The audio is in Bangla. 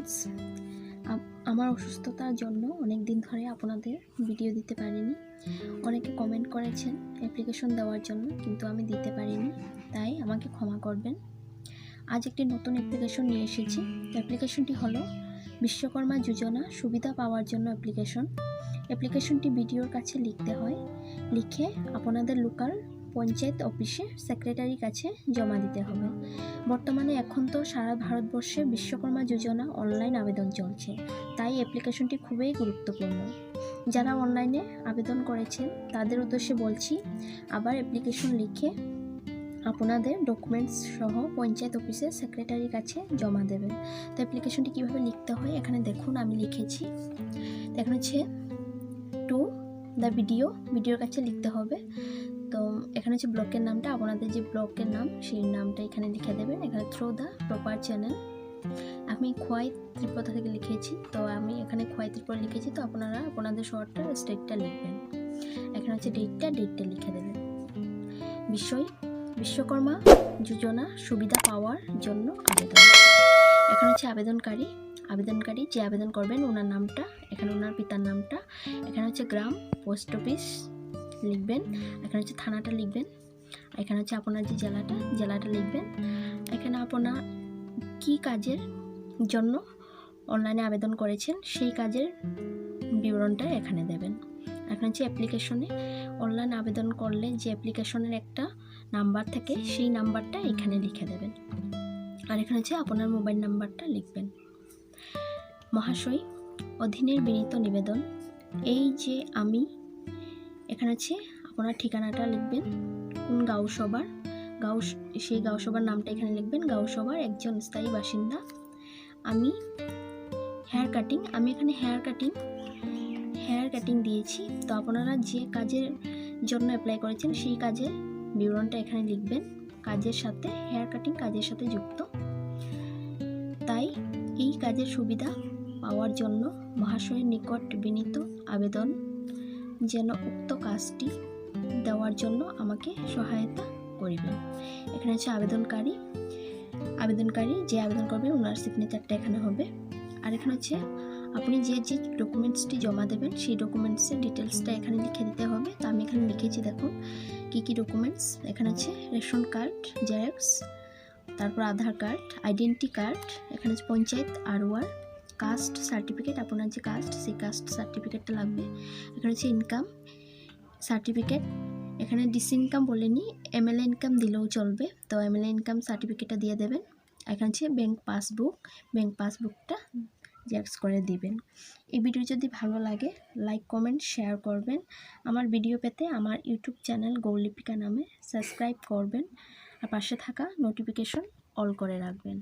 ফ্রেন্ডস, আমার অসুস্থতার জন্য অনেক দিন ধরে আপনাদের ভিডিও দিতে পারিনি। অনেকে কমেন্ট করেছেন অ্যাপ্লিকেশন দেওয়ার জন্য, কিন্তু আমি দিতে পারিনি, তাই আমাকে ক্ষমা করবেন। আজ একটি নতুন অ্যাপ্লিকেশন নিয়ে এসেছি। অ্যাপ্লিকেশনটি হলো বিশ্বকর্মা যোজনা সুবিধা পাওয়ার জন্য অ্যাপ্লিকেশনটি ভিডিওর কাছে লিখতে হয়। লিখে আপনাদের লোকাল পঞ্চায়েত অফিসে সেক্রেটারির কাছে জমা দিতে হবে। বর্তমানে এখন তো সারা ভারতবর্ষে বিশ্বকর্মা যোজনা অনলাইন আবেদন চলছে, তাই অ্যাপ্লিকেশনটি খুবই গুরুত্বপূর্ণ। যারা অনলাইনে আবেদন করেছেন তাদের উদ্দেশ্যে বলছি, আবার অ্যাপ্লিকেশন লিখে আপনাদের ডকুমেন্টস সহ পঞ্চায়েত অফিসে সেক্রেটারির কাছে জমা দেবেন। তো অ্যাপ্লিকেশনটি কীভাবে লিখতে হয় এখানে দেখুন, আমি লিখেছি। এখন হচ্ছে টু দ্য ভিডিওর কাছে লিখতে হবে। তো এখানে হচ্ছে ব্লকের নামটা, আপনাদের যে ব্লকের নাম সেই নামটা এখানে লিখে দেবেন। এখানে থ্রু দ্য প্রপার চ্যানেল, আমি খোয়াই ত্রিপুরা থেকে লিখেছি, তো আমি এখানে খোয়াই ত্রিপুরা লিখেছি, তো আপনারা আপনাদের শহরটা স্টেটটা লিখবেন। এখানে হচ্ছে ডেটটা লিখে দেবেন। বিষয় বিশ্বকর্মা যোজনা সুবিধা পাওয়ার জন্য আবেদন। এখানে হচ্ছে আবেদনকারী যে আবেদন করবেন ওনার নামটা, এখানে ওনার পিতার নামটা, এখানে হচ্ছে গ্রাম, পোস্ট অফিস লিখবেন, এখানে হচ্ছে থানাটা লিখবেন, এখানে হচ্ছে আপনার যে জেলাটা লিখবেন, এখানে আপনার কি কাজের জন্য অনলাইনে আবেদন করেছেন সেই কাজের বিবরণটা এখানে দেবেন। এখন হচ্ছে অ্যাপ্লিকেশনে অনলাইন আবেদন করলে যে অ্যাপ্লিকেশনের একটা নাম্বার থাকে সেই নাম্বারটা এখানে লিখে দেবেন। আর এখানে হচ্ছে আপনার মোবাইল নাম্বারটা লিখবেন। মহাশয়, অধীনের বিনীত নিবেদন, এই যে আমি, এখানে হচ্ছে আপনার ঠিকানাটা লিখবেন, কোন সেই গাঁওসভার নামটা এখানে লিখবেন। গাঁওসভার একজন স্থায়ী বাসিন্দা। আমি এখানে হেয়ার কাটিং দিয়েছি। তো আপনারা যে কাজের জন্য অ্যাপ্লাই করেছেন সেই কাজের বিবরণটা এখানে লিখবেন। হেয়ার কাটিং কাজের সাথে যুক্ত, তাই এই কাজের সুবিধা পাওয়ার জন্য মহাশয়ের নিকট বিনীত আবেদন যেন উক্ত কাজটি দেওয়ার জন্য আমাকে সহায়তা করিবেন। এখানে হচ্ছে আবেদনকারী যে আবেদন করবে ওনার সিগনেচারটা এখানে হবে। আর এখানে হচ্ছে আপনি যে ডকুমেন্টসটি জমা দেবেন সেই ডকুমেন্টসের ডিটেলসটা এখানে লিখে দিতে হবে। তো আমি এখানে লিখেছি, দেখুন কি ডকুমেন্টস। এখানে হচ্ছে রেশন কার্ড জেরক্স, তারপর আধার কার্ড, আইডেন্টি কার্ড, এখানে হচ্ছে পঞ্চায়েত আরওয়ার, কাস্ট সার্টিফিকেট, আপনার যে কাস্ট সেই কাস্ট সার্টিফিকেটটা লাগবে। এখানে হচ্ছে ইনকাম সার্টিফিকেট, এখানে ডিসি ইনকাম বলেনি, এমএলএ ইনকাম দিলেও চলবে, তো এমএলএ ইনকাম সার্টিফিকেটটা দিয়ে দেবেন। এখানে হচ্ছে ব্যাংক পাসবুকটা জেরক্স করে দিবেন। এই ভিডিও যদি ভালো লাগে লাইক কমেন্ট শেয়ার করবেন। আমার ভিডিও পেতে আমার ইউটিউব চ্যানেল গৌরলিপিকা নামে সাবস্ক্রাইব করবেন, আর পাশে থাকা নোটিফিকেশন অল করে রাখবেন।